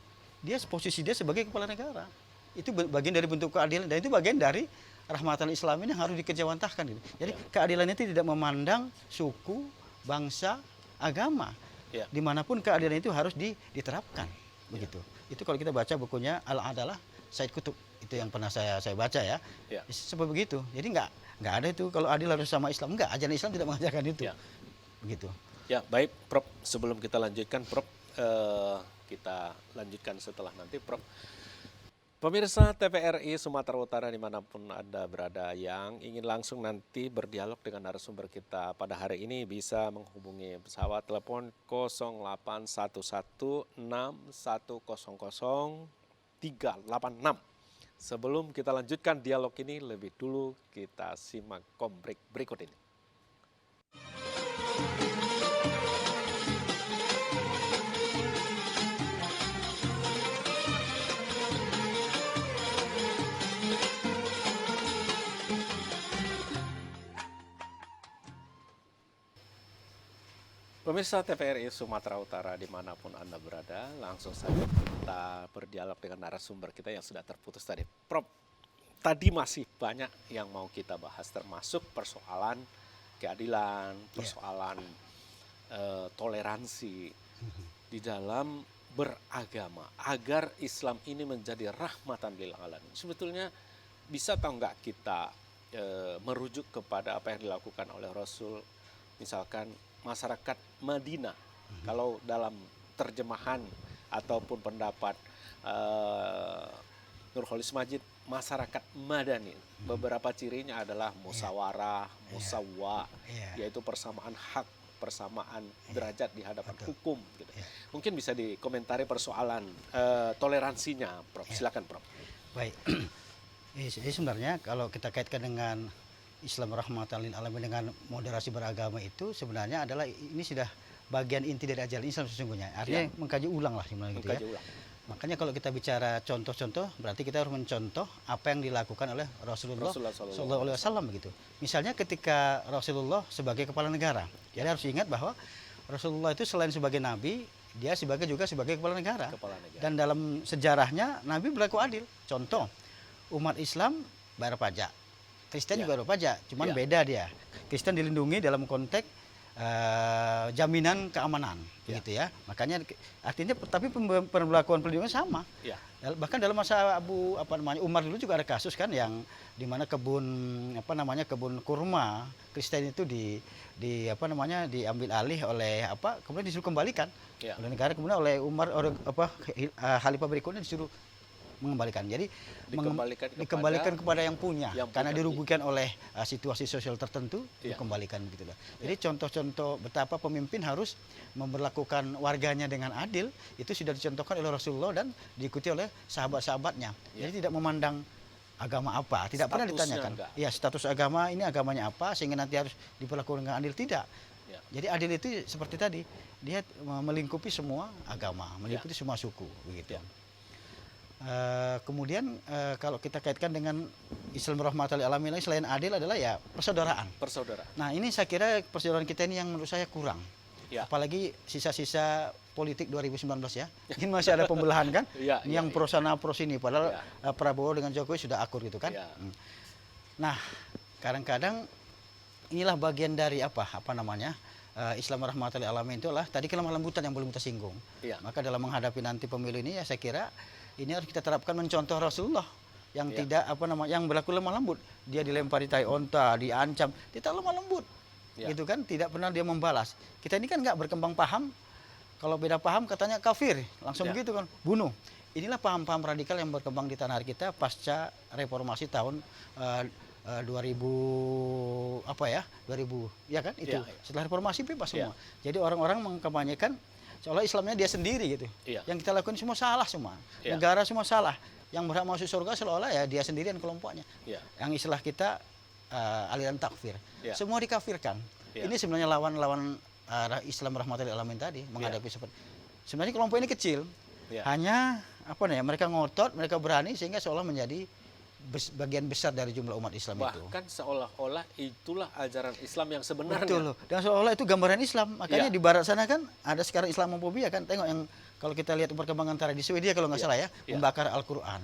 Posisi dia sebagai kepala negara. Itu bagian dari bentuk keadilan dan itu bagian dari rahmatan Islam ini yang harus dikejawantahkan gitu. Jadi keadilan itu tidak memandang suku, bangsa, agama. Ya. Dimanapun keadilan itu harus diterapkan begitu. Itu kalau kita baca bukunya Al-Adalah Said Kutub, itu yang pernah saya baca ya. Ya. Seperti begitu. Jadi nggak ada itu kalau adil harus sama Islam, enggak, ajaran Islam tidak mengajarkan itu. Ya. Begitu. Ya, baik, Prof. Sebelum kita lanjutkan, Prof, kita lanjutkan setelah nanti, Prof. Pemirsa TVRI Sumatera Utara dimanapun Anda berada yang ingin langsung nanti berdialog dengan narasumber kita pada hari ini bisa menghubungi pesawat telepon 0811610386. Sebelum kita lanjutkan dialog ini, lebih dulu kita simak kombrek berikut ini. Pemirsa TVRI Sumatera Utara dimanapun Anda berada, langsung saja kita berdialog dengan narasumber kita yang sudah terputus tadi. Prof, tadi masih banyak yang mau kita bahas termasuk persoalan keadilan, persoalan toleransi di dalam beragama agar Islam ini menjadi rahmatan lil alamin. Sebetulnya bisa atau enggak kita merujuk kepada apa yang dilakukan oleh Rasul, misalkan masyarakat Madinah, kalau dalam terjemahan ataupun pendapat Nurholis Majid, masyarakat Madani, beberapa cirinya adalah musyawarah, musawwa, yaitu persamaan hak, persamaan derajat di hadapan hukum. Gitu. Mungkin bisa dikomentari persoalan toleransinya, Prof. Silakan, Prof. Baik, jadi sebenarnya kalau kita kaitkan dengan Islam rahmatan lil alamin dengan moderasi beragama itu sebenarnya adalah ini sudah bagian inti dari ajaran Islam sesungguhnya. Artinya mengkaji ulang lah sebenarnya gitu ya. Makanya kalau kita bicara contoh-contoh berarti kita harus mencontoh apa yang dilakukan oleh Rasulullah Sallallahu Alaihi Wasallam begitu. Misalnya ketika Rasulullah sebagai kepala negara, jadi harus ingat bahwa Rasulullah itu selain sebagai nabi, dia juga sebagai kepala negara. Dan dalam sejarahnya Nabi berlaku adil. Contoh, umat Islam bayar pajak. Kristen juga ada pajak, cuman beda dia. Kristen dilindungi dalam konteks jaminan keamanan, begitu ya. Makanya artinya tapi perlakuan perlindungan sama. Bahkan dalam masa Umar dulu juga ada kasus kan yang di mana kebun kurma Kristen itu diambil alih oleh kemudian disuruh kembalikan oleh negara, kemudian oleh Umar khalifah berikutnya disuruh mengembalikan. Jadi dikembalikan kepada yang punya karena dirugikan oleh situasi sosial tertentu, dikembalikan begitu lah. Jadi contoh-contoh betapa pemimpin harus memperlakukan warganya dengan adil itu sudah dicontohkan oleh Rasulullah dan diikuti oleh sahabat-sahabatnya. Jadi tidak memandang agama apa, tidak pernah Statusnya ditanyakan. enggak. Ya, status agama ini agamanya apa sehingga nanti harus diperlakukan dengan adil, tidak. Ya. Jadi adil itu seperti tadi, dia melingkupi semua agama, melingkupi semua suku, begitu. Ya. Kemudian kalau kita kaitkan dengan Islam rahmatal lil alamin selain adil adalah ya persaudaraan. Persaudaraan. Nah, ini saya kira persaudaraan kita ini yang menurut saya kurang. Ya. Apalagi sisa-sisa politik 2019 ya. Ini masih ada pembelahan kan? Ya, Ini ya, yang ya. pro sana pro sini padahal Ya. Prabowo dengan Jokowi sudah akur gitu kan. Ya. Nah, kadang-kadang inilah bagian dari apa namanya? Islam rahmatal lil alamin itu adalah tadi kelemah lembutan yang belum kita singgung. Ya. Maka dalam menghadapi nanti pemilu ini ya saya kira ini harus kita terapkan mencontoh Rasulullah yang Ya. tidak yang berlaku lemah lembut. Dia dilempari tai onta, diancam, tidak lemah lembut. Ya. Gitu kan, tidak pernah dia membalas. Kita ini kan nggak berkembang paham. Kalau beda paham katanya kafir, langsung Ya. begitu kan, bunuh. Inilah paham-paham radikal yang berkembang di tanah air kita pasca reformasi tahun 2000 ya kan itu. Ya, ya. Setelah reformasi bebas Ya. semua. Jadi orang-orang mengkampanyekan seolah Islamnya dia sendiri gitu. Ya. Yang kita lakukan semua salah semua. Ya. Negara semua salah. Yang berhak masuk surga seolah-olah ya dia sendirian kelompoknya. Ya. Yang istilah kita aliran takfir. Ya. Semua dikafirkan. Ya. Ini sebenarnya lawan Islam rahmatal lil alamin tadi menghadapi seperti. Sebenarnya kelompok ini kecil. Ya. Hanya mereka ngotot, mereka berani sehingga seolah menjadi bagian besar dari jumlah umat Islam itu. Bahkan seolah-olah itulah ajaran Islam yang sebenarnya. Betul loh. Dan seolah itu gambaran Islam. Makanya Ya. di barat sana kan ada sekarang Islamofobia kan. Tengok yang kalau kita lihat perkembangan antara di Swedia kalau nggak Ya. salah ya, Ya. membakar Al-Qur'an.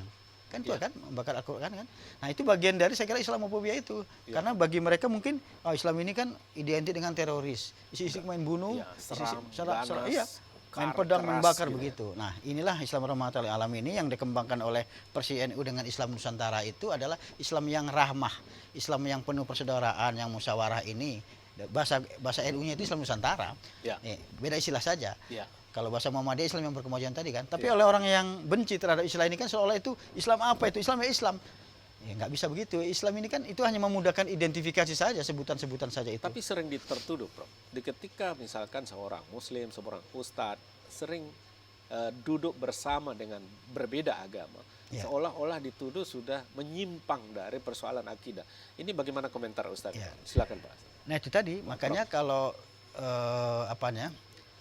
Kan itu Ya. kan membakar Al-Qur'an kan. Nah, itu bagian dari saya kira Islamofobia itu. Ya. Karena bagi mereka mungkin Islam ini kan identik dengan teroris. Isi-isi main bunuh, Ya, isi-isi seram, ganas, iya. Main pedang, keras membakar gitu. begitu. Nah, inilah Islam rahmatal lil alamin ini yang dikembangkan oleh Persi NU dengan Islam Nusantara itu adalah Islam yang rahmah, Islam yang penuh persaudaraan, yang musyawarah ini. Bahasa NU-nya itu Islam Nusantara. Ya. Beda istilah saja. Ya. Kalau bahasa Muhammadiyah Islam yang berkemajuan tadi kan. Tapi Ya. oleh orang yang benci terhadap istilah ini kan seolah itu Islam apa itu? Islam ya Islam. Ya nggak bisa begitu. Islam ini kan itu hanya memudahkan identifikasi saja, sebutan-sebutan saja itu. Tapi sering tertuduh, Prof. Ketika misalkan seorang Muslim, seorang ustadz sering duduk bersama dengan berbeda agama, Ya. seolah-olah dituduh sudah menyimpang dari persoalan akidah. Ini bagaimana komentar Ustadz? Ya. Silakan, Pak. Nah itu tadi makanya kalau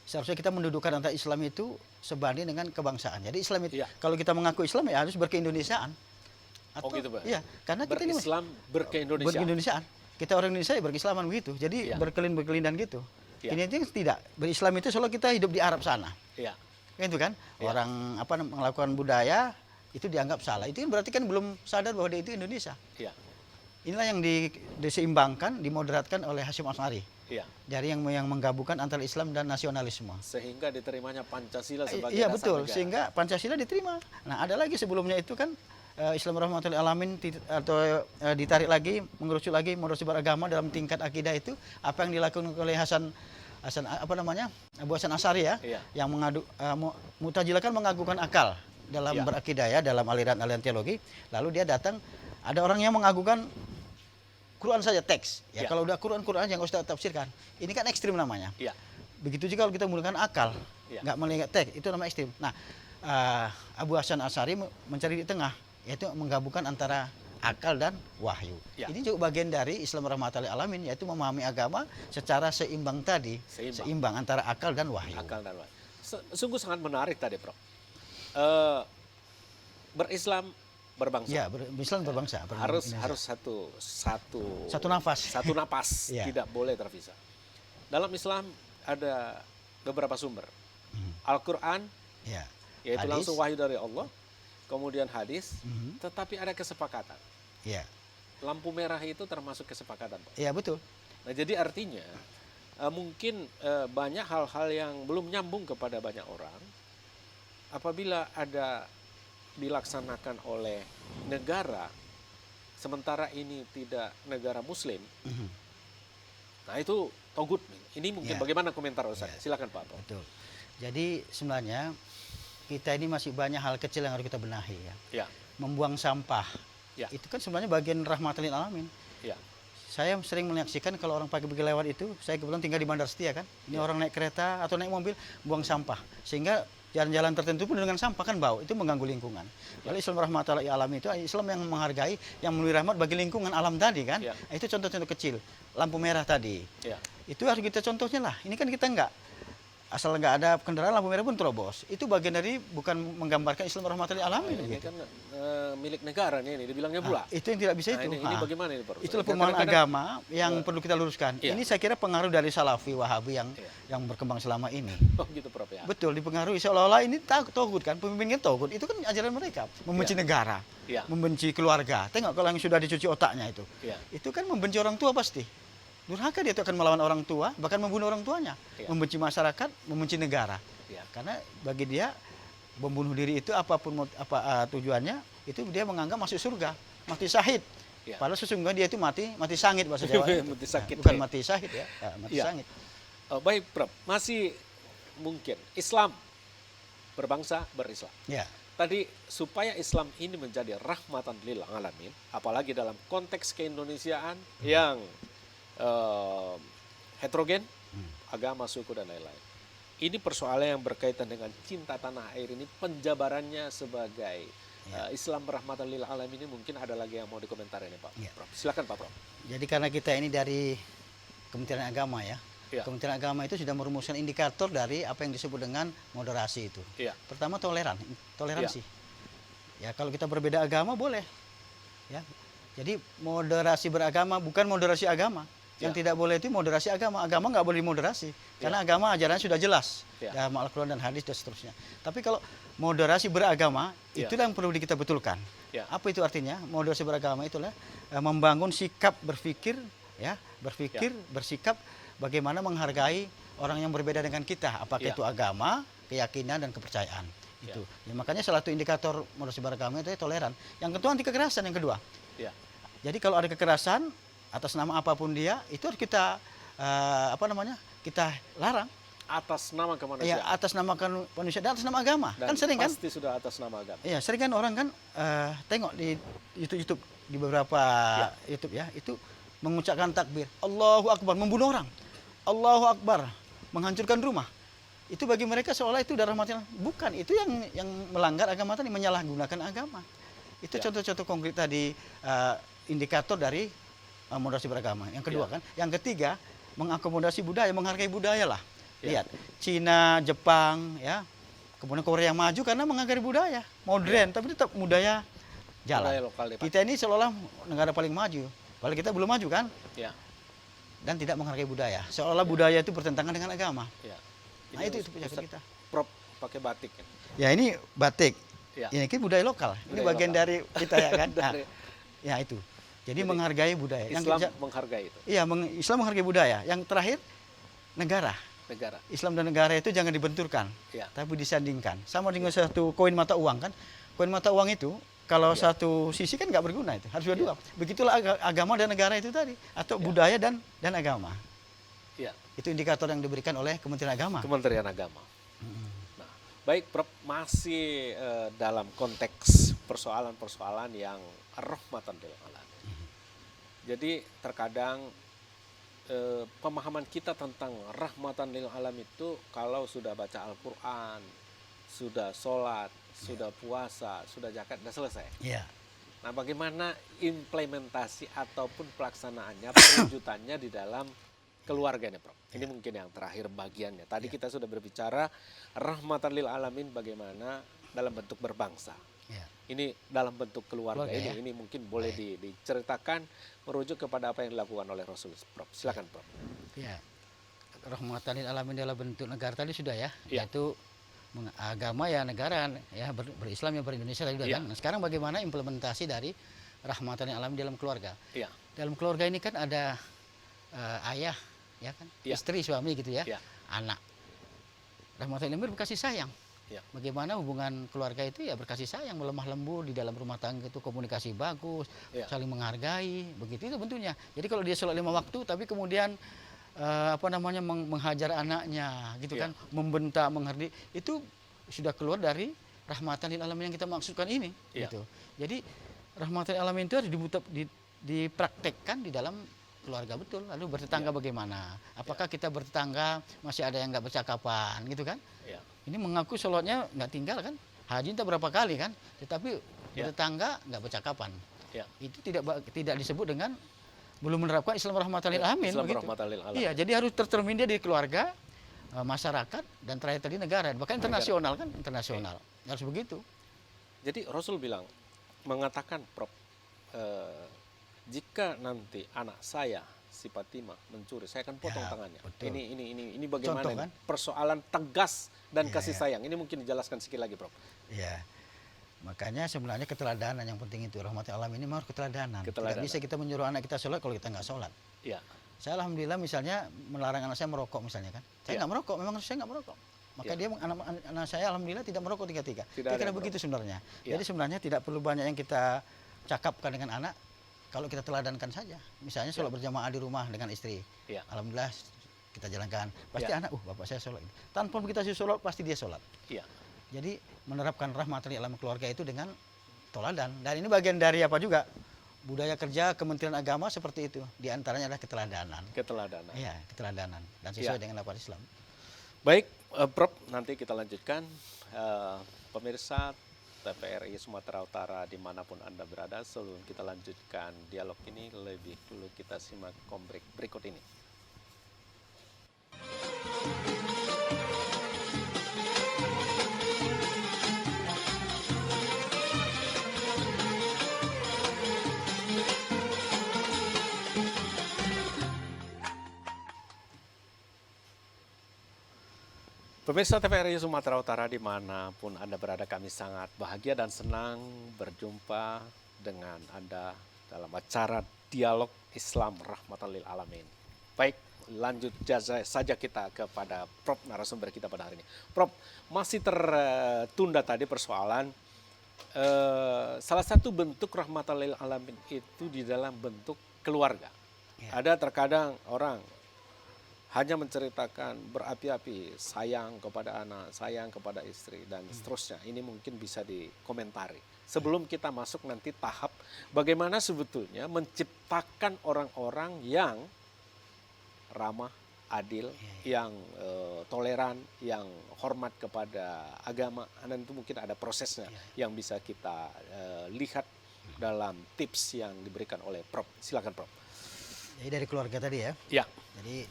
seharusnya kita mendudukan antara Islam itu sebanding dengan kebangsaan. Jadi Islam itu Iya. kalau kita mengaku Islam ya harus berkeindonesiaan. Oh, gitu, Pak? Iya, karena kita ini Berislam, berkeindonesiaan. berkeindonesiaan. Kita orang Indonesia ya berislaman begitu. Jadi Iya. berkelin-berkelindan gitu. Iya. Ini aja tidak. Berislam itu selalu kita hidup di Arab sana. Iya. Gitu kan? Iya. Orang melakukan budaya itu dianggap salah. Itu kan berarti kan belum sadar bahwa dia itu Indonesia. Iya. Inilah yang diseimbangkan, dimoderatkan oleh Hasyim Asy'ari. Iya. Dari yang menggabungkan antara Islam dan nasionalisme. Sehingga diterimanya Pancasila sebagai Iya dasar betul, negara. sehingga Pancasila diterima. Nah ada lagi sebelumnya itu kan Islam rahmatal lil alamin ditarik lagi, mengerucut lagi, modus beragama dalam tingkat akidah itu apa yang dilakukan oleh Abu Hasan Asy'ari ya, Iya. yang Mu'tazilah kan mengagukan akal dalam Iya. berakidah ya, dalam aliran-aliran teologi. Lalu dia datang, ada orang yang mengagukan Quran saja teks. Ya, Iya. kalau udah Quran yang Ustaz tafsirkan. Ini kan ekstrim namanya. Iya. Begitu juga kalau kita menggunakan akal, Iya. nggak melihat teks, itu namanya ekstrim. Nah, Abu Hasan Asy'ari mencari di tengah, yaitu menggabungkan antara akal dan wahyu. Ya. Ini juga bagian dari Islam rahmatal lil alamin, yaitu memahami agama secara seimbang tadi, seimbang antara akal dan wahyu. Akal dan wahyu. Sungguh sangat menarik tadi, Prof. Berislam berbangsa. Ya, Islam berbangsa. harus Indonesia. harus Satu nafas. satu napas, Ya. tidak boleh terpisah. Dalam Islam ada beberapa sumber. Al-Qur'an, Ya. yaitu Hadis. langsung wahyu dari Allah, kemudian hadis, Mhm. tetapi ada kesepakatan. Ya. Lampu merah itu termasuk kesepakatan, Pak. Ya, betul. Nah, jadi artinya mungkin banyak hal-hal yang belum nyambung kepada banyak orang apabila ada dilaksanakan oleh negara sementara ini tidak negara Muslim. Mhm. Nah, itu togut. Ini mungkin Ya. bagaimana komentar Ustaz? Ya. Silakan, Pak. Betul. Jadi sebenarnya kita ini masih banyak hal kecil yang harus kita benahi ya. Ya. Membuang sampah. Ya. Itu kan sebenarnya bagian rahmatal lil alamin. Ya. Saya sering menyaksikan kalau orang pagi-pagi lewat itu, saya kebetulan tinggal di Bandar Setia kan. Ini Ya. orang naik kereta atau naik mobil buang sampah. Sehingga jalan-jalan tertentu pun dengan sampah kan bau, itu mengganggu lingkungan. Kalau Islam rahmatan lil alamin itu Islam yang menghargai, yang memberi rahmat bagi lingkungan alam tadi kan. Ya. Itu contoh-contoh kecil. Lampu merah tadi. Ya. Itu harus kita contohnya lah. Ini kan kita enggak. Asal nggak ada kendaraan lampu merah pun terobos. Itu bagian dari bukan menggambarkan Islam rahmatan lil alamin. Ini Gitu. kan milik negara nih, ini dibilangnya pula. Itu yang tidak bisa Nah, itu. ini bagaimana ini, Prof? Itulah Kan pemahaman kadang-kadang- agama yang perlu kita luruskan. Iya. Ini saya kira pengaruh dari Salafi Wahabi Iya. yang berkembang selama ini. Oh gitu, Prof ya. Betul, dipengaruhi seolah-olah ini togut kan, pemimpinnya togut. Itu kan ajaran mereka, membenci Iya. negara, Iya. membenci keluarga. Tengok kalau yang sudah dicuci otaknya itu. Iya. Itu kan membenci orang tua pasti. Durhaka dia itu akan melawan orang tua, bahkan membunuh orang tuanya. Iya. Membenci masyarakat, membenci negara. Iya. Karena bagi dia membunuh diri itu apapun tujuannya, itu dia menganggap masuk surga, mati syahid. Iya. Padahal sesungguhnya dia itu mati sangit bahasa Jawa. Mati sakit, Bukan ya. mati syahid ya, mati Iya. sangit. Baik, Prof. Masih mungkin Islam berbangsa berislam. Ya. Tadi supaya Islam ini menjadi rahmatan lil alamin, apalagi dalam konteks keindonesiaan yang heterogen, agama, suku dan lain-lain. Ini persoalan yang berkaitan dengan cinta tanah air ini, penjabarannya sebagai Islam rahmatan lil alamin ini mungkin ada lagi yang mau dikomentari nih Pak. Ya. Prof. Silakan Pak Prof. Jadi karena kita ini dari Kementerian Agama ya. Ya. Kementerian Agama itu sudah merumuskan indikator dari apa yang disebut dengan moderasi itu. Iya. Pertama toleransi. Ya kalau kita berbeda agama boleh. Ya. Jadi moderasi beragama bukan moderasi agama. Yang Ya. tidak boleh itu moderasi agama. Agama nggak boleh moderasi. Karena agama ajarannya sudah jelas. Ya. Dalam Al-Quran dan hadis dan seterusnya. Tapi kalau moderasi beragama, Ya. itulah yang perlu kita betulkan. Ya. Apa itu artinya? Moderasi beragama itulah membangun sikap berpikir, ya, bersikap bagaimana menghargai orang yang berbeda dengan kita, apakah Ya. itu agama, keyakinan dan kepercayaan. Ya. Itu. Ya, makanya salah satu indikator moderasi beragama itu toleran. Yang kedua anti kekerasan yang kedua. Ya. Jadi kalau ada kekerasan atas nama apapun dia, itu harus kita kita larang. Atas nama Ya, kemanusiaan. atas nama manusia dan atas nama agama. Dan Kan sering kan? pasti sudah atas nama agama. Iya, sering kan orang kan tengok di YouTube di beberapa YouTube ya, itu mengucapkan takbir, Allahu Akbar, membunuh orang. Allahu Akbar, menghancurkan rumah. Itu bagi mereka seolah itu darah mati. Bukan, itu yang melanggar agama tadi, menyalahgunakan agama. Itu Ya. contoh-contoh konkret tadi indikator dari moderasi beragama. Yang kedua kan, yang ketiga mengakomodasi budaya, menghargai budaya lah. Ya. Lihat, Cina, Jepang, ya, kemudian Korea yang maju karena menghargai budaya, modern, tapi tetap budaya jalan. Budaya lokal ya, Pak. Kita ini seolah negara paling maju, padahal kita belum maju kan, Ya. dan tidak menghargai budaya. Seolah budaya itu bertentangan dengan agama. Ya. Nah itu penyakit Ustadz kita. Prof pakai batik kan. Ya ini batik, Ya. ini kan budaya lokal. Ini Budaya bagian lokal. dari kita ya kan. Nah, Dari ya itu. Jadi Jadi, menghargai budaya. Islam Yang menghargai itu iya, Islam menghargai budaya. Yang terakhir negara. negara. Islam dan negara itu jangan dibenturkan, Ya. tapi disandingkan. Sama dengan satu koin mata uang kan. Koin mata uang itu kalau satu sisi kan nggak berguna itu, harus dua-dua. Begitulah agama dan negara itu tadi, atau budaya dan agama. Ya. Itu indikator yang diberikan oleh Kementerian Agama. Kementerian Agama. Nah, baik Prof, masih dalam konteks persoalan-persoalan yang rahmatan lil alamin. Jadi terkadang pemahaman kita tentang rahmatan lil alam itu kalau sudah baca Al-Quran, sudah sholat, sudah puasa, sudah zakat, sudah selesai. Iya. Nah, bagaimana implementasi ataupun pelaksanaannya, perwujudannya di dalam keluarga nih, Prof? Ini mungkin yang terakhir bagiannya. Tadi kita sudah berbicara rahmatan lil alamin bagaimana dalam bentuk berbangsa. Iya. Ini dalam bentuk keluarga, Keluarga, ini mungkin boleh diceritakan merujuk kepada apa yang dilakukan oleh Rasul. Prof, silakan Prof. Ya. Rahmatan lil alamin dalam bentuk negara tadi sudah ya, Iya. yaitu agama ya negara ya berislam ya berindonesia tadi sudah Iya. kan. Nah, sekarang bagaimana implementasi dari rahmatan lil alamin dalam keluarga? Iya. Dalam keluarga ini kan ada ayah ya kan, Iya. istri, suami gitu ya, Iya. anak. Rahmatan lil alamin berkasih sayang. Iya. Bagaimana hubungan keluarga itu ya berkasih sayang, melemah lembut di dalam rumah tangga itu komunikasi bagus, Iya. saling menghargai, begitu itu bentuknya. Jadi kalau dia sholat 5 waktu tapi kemudian menghajar anaknya gitu Iya. kan, membentak, menghardik, itu sudah keluar dari rahmatan lil alamin yang kita maksudkan ini Iya. gitu. Jadi rahmatan lil alamin itu harus dipraktekkan di dalam keluarga betul. Lalu bertetangga bagaimana? Apakah kita bertetangga masih ada yang nggak bercakapan gitu kan? Iya. ini mengaku sholatnya nggak tinggal kan, haji entah berapa kali kan, tetapi Ya. tetangga nggak bercakapan. Ya. Itu tidak disebut dengan belum menerapkan Islam rahmatan lil alamin. Islam begitu. rahmatan lil alamin. Iya, jadi harus tercermin dia di keluarga, masyarakat, dan terakhir tadi negara. Bahkan internasional kan, internasional. Harus begitu. Jadi Rasul bilang, mengatakan Prof, jika nanti anak saya si Fatimah mencuri, saya akan potong Ya, tangannya. betul. Ini bagaimana Contoh, ini? kan? Persoalan tegas dan Ya, kasih ya. sayang. Ini mungkin dijelaskan sekali lagi, Prof. Iya. Makanya sebenarnya keteladanan yang penting itu, rahmatil alamin ini harus keteladanan. Tidak Keteladanan. bisa kita menyuruh anak kita sholat kalau kita nggak sholat. Iya. Saya alhamdulillah misalnya melarang anak saya merokok misalnya kan. Saya Ya. nggak merokok, memang saya nggak merokok. Maka Ya. dia anak saya alhamdulillah tidak merokok tiga-tiga. Tidak Dia ada kira yang begitu sebenarnya. Ya. Jadi sebenarnya tidak perlu banyak yang kita cakapkan dengan anak. Kalau kita teladankan saja, misalnya sholat berjamaah di rumah dengan istri, Ya. alhamdulillah kita jalankan. Pasti Ya. anak, bapak saya sholat. Tanpa kita suruh sholat, pasti dia sholat. Iya. Jadi menerapkan rahmatul lil alamin keluarga itu dengan teladan. Dan ini bagian dari apa juga? Budaya kerja Kementerian Agama seperti itu. Di antaranya adalah keteladanan. Keteladanan. Iya, keteladanan dan sesuai Ya. dengan lapar Islam. Baik, Prof, nanti kita lanjutkan. Pemirsa TVRI Sumatera Utara dimanapun Anda berada, sebelum kita lanjutkan dialog ini, lebih dulu kita simak kombrek berikut ini. Pemirsa TVRI Sumatera Utara dimanapun Anda berada, kami sangat bahagia dan senang berjumpa dengan Anda dalam acara Dialog Islam Rahmatan Lil Alamin. Baik, lanjut saja kita kepada Prof narasumber kita pada hari ini. Prof, masih tertunda tadi persoalan salah satu bentuk Rahmatan Lil Alamin itu di dalam bentuk keluarga. Ya. Ada terkadang orang hanya menceritakan berapi-api sayang kepada anak, sayang kepada istri, dan seterusnya. Ini mungkin bisa dikomentari. Sebelum kita masuk nanti tahap bagaimana sebetulnya menciptakan orang-orang yang ramah, adil, yang toleran, yang hormat kepada agama. Dan itu mungkin ada prosesnya yang bisa kita lihat dalam tips yang diberikan oleh Prof. Silakan, Prof. Jadi dari keluarga tadi ya. Ya. Jadi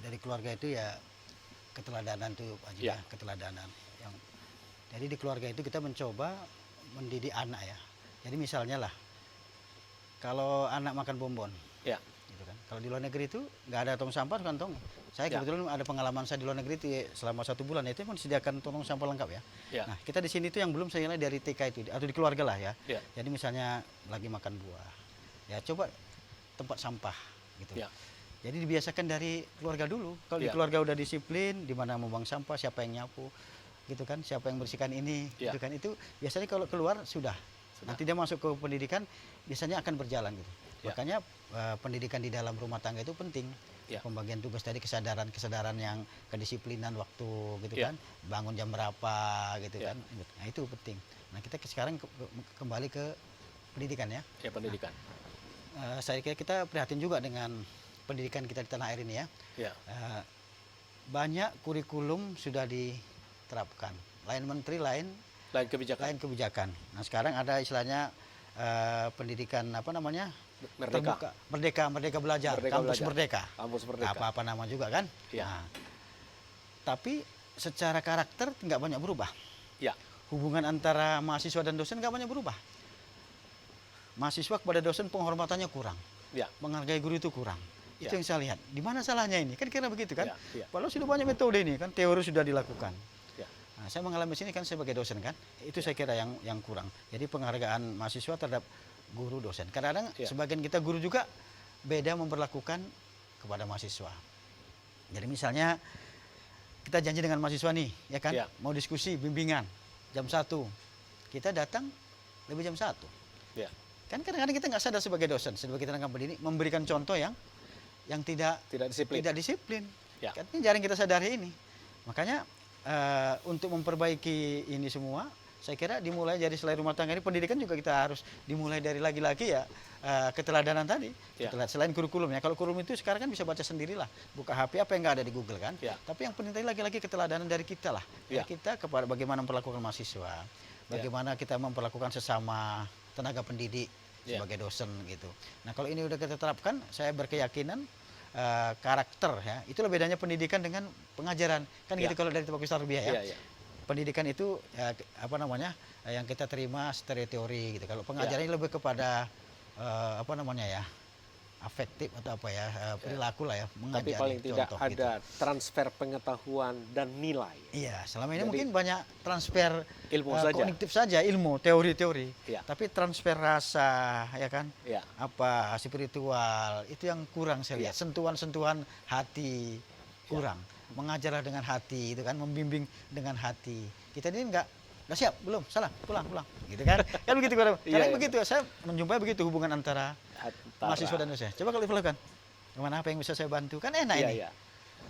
dari keluarga itu ya keteladanan tuh Pak Haji, Ya. keteladanan. Jadi di keluarga itu kita mencoba mendidik anak ya. Jadi misalnya lah, kalau anak makan bonbon, Ya. gitu kan. Kalau di luar negeri itu nggak ada tong sampah kantong. Saya Ya. kebetulan ada pengalaman saya di luar negeri itu selama 1 bulan itu pun disediakan tong sampah lengkap ya. Ya. Nah kita di sini tuh yang belum saya lihat dari TK itu atau di keluarga lah ya. Ya. Jadi misalnya lagi makan buah, ya coba tempat sampah gitu. Ya. Jadi dibiasakan dari keluarga dulu. Kalau di Ya. keluarga udah disiplin, di mana membuang sampah, siapa yang nyapu, gitu kan, siapa yang bersihkan ini, Ya. gitu kan. Itu biasanya kalau keluar sudah. Nanti dia masuk ke pendidikan, biasanya akan berjalan gitu. Ya. Makanya pendidikan di dalam rumah tangga itu penting. Ya. Pembagian tugas tadi, kesadaran yang kedisiplinan waktu, gitu Ya. kan. Bangun jam berapa, gitu Ya. kan. Nah itu penting. Nah kita sekarang kembali ke pendidikan ya. Ya, pendidikan. Saya kira kita prihatin juga dengan pendidikan kita di tanah air ini ya. Ya. Banyak kurikulum sudah diterapkan. Lain menteri, lain Lain kebijakan. kebijakan. Nah sekarang ada istilahnya pendidikan apa namanya? Merdeka. Terbuka. Merdeka belajar. Merdeka Kampus belajar. Merdeka. Kampus Merdeka. Apa-apa nama juga kan? Ya. Nah, tapi secara karakter nggak banyak berubah. Ya. Hubungan antara mahasiswa dan dosen nggak banyak berubah. Mahasiswa kepada dosen penghormatannya kurang. Ya. Menghargai guru itu kurang. Ya. Itu yang saya lihat. Di mana salahnya ini? Kan kira begitu kan? Ya, ya. Padahal sudah banyak metode ini kan, teori sudah dilakukan. Ya. Nah, saya mengalami sini kan sebagai dosen kan, itu saya kira yang kurang. Jadi penghargaan mahasiswa terhadap guru dosen. Kadang-kadang Ya. sebagian kita guru juga beda memperlakukan kepada mahasiswa. Jadi misalnya kita janji dengan mahasiswa nih, ya kan, Ya. mau diskusi bimbingan jam 1, kita datang lebih jam 1. Ya. Kan kadang-kadang kita nggak sadar sebagai dosen, sebagai tenaga pendidik memberikan contoh yang tidak Tidak disiplin. Ya. Katanya jarang kita sadari ini. Makanya untuk memperbaiki ini semua, saya kira dimulai dari selain rumah tangga ini pendidikan juga kita harus dimulai dari lagi-lagi ya keteladanan tadi. Ya. Selain kurikulum ya, kalau kurikulum itu sekarang kan bisa baca sendirilah, buka HP apa yang nggak ada di Google kan. Ya. Tapi yang penting tadi lagi-lagi keteladanan dari kita lah. Ya. Kita kepada bagaimana memperlakukan mahasiswa, bagaimana kita memperlakukan sesama tenaga pendidik Ya. sebagai dosen gitu. Nah kalau ini udah kita terapkan, saya berkeyakinan karakter ya, itulah bedanya pendidikan dengan pengajaran kan Ya. gitu kalau dari Bagus Tarbiyah ya. Iya, iya. Pendidikan itu ya, apa namanya yang kita terima secara teori gitu. Kalau pengajaran ini lebih kepada apa namanya ya, afektif atau apa ya, perilaku lah ya, Tapi mengajari paling tidak contoh ada gitu. transfer pengetahuan dan nilai. Iya, selama ini Jadi, mungkin banyak transfer ilmu saja. kognitif saja, ilmu, teori-teori. Iya. Tapi transfer rasa, ya kan? Iya. Apa spiritual, itu yang kurang saya lihat. Iya. Sentuhan-sentuhan hati kurang. Mengajarlah dengan hati, itu kan, membimbing dengan hati. Kita ini enggak siap, belum, salah, pulang, gitu kan? Kan begitu, Iya, karena iya. begitu, saya menjumpai begitu hubungan antara mahasiswa dan dosen. Coba kalau dilakukan, gimana apa yang bisa saya bantu? Kan enak Iya, ini. iya.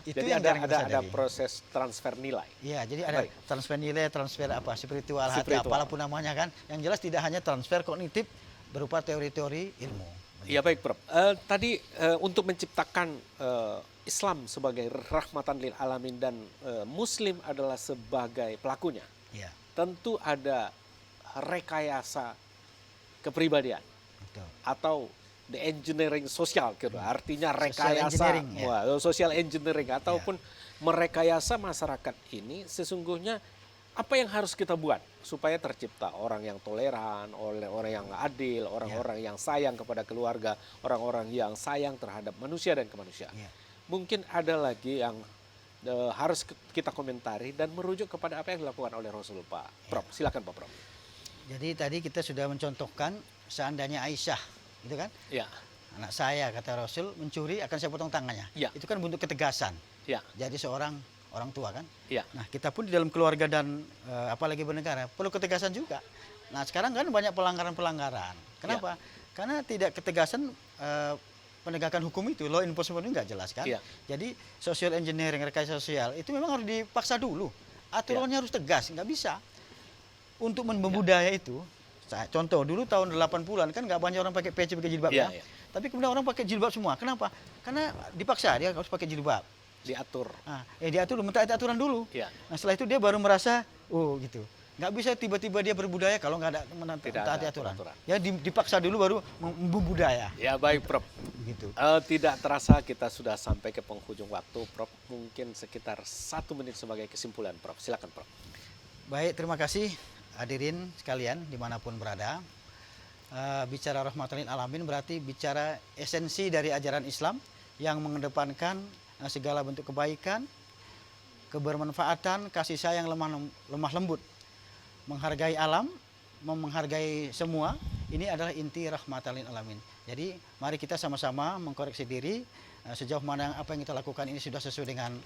Itu Jadi yang jarang kita ada sadari. proses transfer nilai. Iya, jadi ada Baik. transfer nilai, transfer apa spiritual, hati, Spiritual. apapun namanya kan. Yang jelas tidak hanya transfer kognitif berupa teori-teori ilmu. Iya baik Prof. Tadi untuk menciptakan Islam sebagai rahmatan lil alamin dan Muslim adalah sebagai pelakunya, Iya, tentu ada rekayasa kepribadian betul. atau the engineering sosial gitu. Artinya Social rekayasa engineering, ya. social engineering ataupun merekayasa masyarakat ini sesungguhnya apa yang harus kita buat supaya tercipta orang yang toleran, orang yang adil, orang-orang yang sayang kepada keluarga, orang-orang yang sayang terhadap manusia dan kemanusiaan. Iya. Mungkin ada lagi yang harus kita komentari dan merujuk kepada apa yang dilakukan oleh Rasul Pak Prof. Silakan Pak Prof. Jadi tadi kita sudah mencontohkan seandainya Aisyah, gitu kan? Ya, Anak saya kata Rasul mencuri akan saya potong tangannya. Ya. Itu kan bentuk ketegasan. ya, Jadi seorang orang tua kan. ya, Nah kita pun di dalam keluarga dan apalagi bernegara perlu ketegasan juga. Nah sekarang kan banyak pelanggaran-pelanggaran. Kenapa? Karena tidak ketegasan penegakan hukum itu, law enforcement itu nggak jelas kan. Iya. Jadi social engineering, rekayasa sosial itu memang harus dipaksa dulu. Aturannya harus tegas, nggak bisa. Untuk membudaya itu, contoh dulu tahun 80-an kan nggak banyak orang pakai peci, pakai jilbab Iya, ya. iya. Tapi kemudian orang pakai jilbab semua. Kenapa? Karena dipaksa dia harus pakai jilbab. diatur. Nah, diatur, mentaati aturan dulu. Ya. Nah setelah itu dia baru merasa, oh gitu. Nggak bisa tiba-tiba dia berbudaya kalau nggak ada Tidak mentaati ada aturan. aturan. Ya dipaksa dulu baru membudaya. Ya baik Prof. Gitu. Tidak terasa kita sudah sampai ke penghujung waktu Prof. Mungkin sekitar 1 menit sebagai kesimpulan Prof. Silakan Prof. Baik, terima kasih hadirin sekalian dimanapun berada. Bicara rahmatan lil alamin berarti bicara esensi dari ajaran Islam yang mengedepankan segala bentuk kebaikan, kebermanfaatan, kasih sayang lemah lembut, menghargai alam, menghargai semua. Ini adalah inti rahmatan lil alamin. Jadi mari kita sama-sama mengkoreksi diri sejauh mana apa yang kita lakukan ini sudah sesuai dengan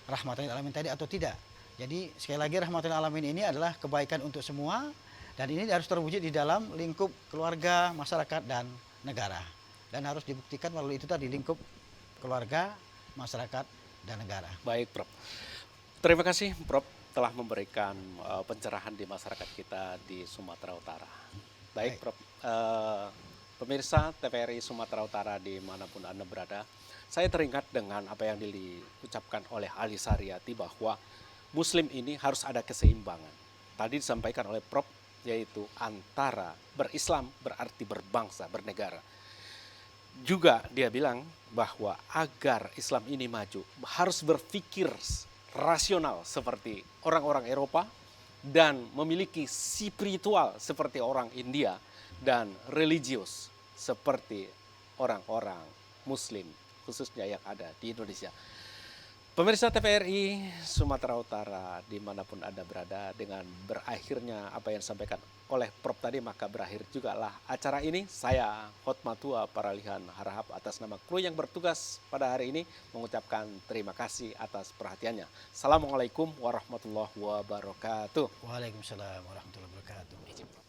rahmatan lil alamin tadi atau tidak. Jadi sekali lagi rahmatan lil alamin ini adalah kebaikan untuk semua dan ini harus terwujud di dalam lingkup keluarga, masyarakat dan negara. Dan harus dibuktikan melalui itu tadi lingkup keluarga, masyarakat dan negara. Baik Prof. Terima kasih Prof telah memberikan pencerahan di masyarakat kita di Sumatera Utara. Baik Prof. Pemirsa TVRI Sumatera Utara dimanapun Anda berada, saya teringat dengan apa yang diucapkan oleh Ali Saryati bahwa Muslim ini harus ada keseimbangan. Tadi disampaikan oleh Prof, yaitu antara berislam berarti berbangsa, bernegara. Juga dia bilang bahwa agar Islam ini maju harus berpikir rasional seperti orang-orang Eropa dan memiliki spiritual seperti orang India dan religius seperti orang-orang Muslim khususnya yang ada di Indonesia. Pemirsa TVRI Sumatera Utara dimanapun Anda berada, dengan berakhirnya apa yang disampaikan oleh Prof tadi maka berakhir juga lah acara ini. Saya Hotmatua Paralihan Harahap atas nama kru yang bertugas pada hari ini mengucapkan terima kasih atas perhatiannya. Assalamualaikum warahmatullahi wabarakatuh. Waalaikumsalam warahmatullahi wabarakatuh.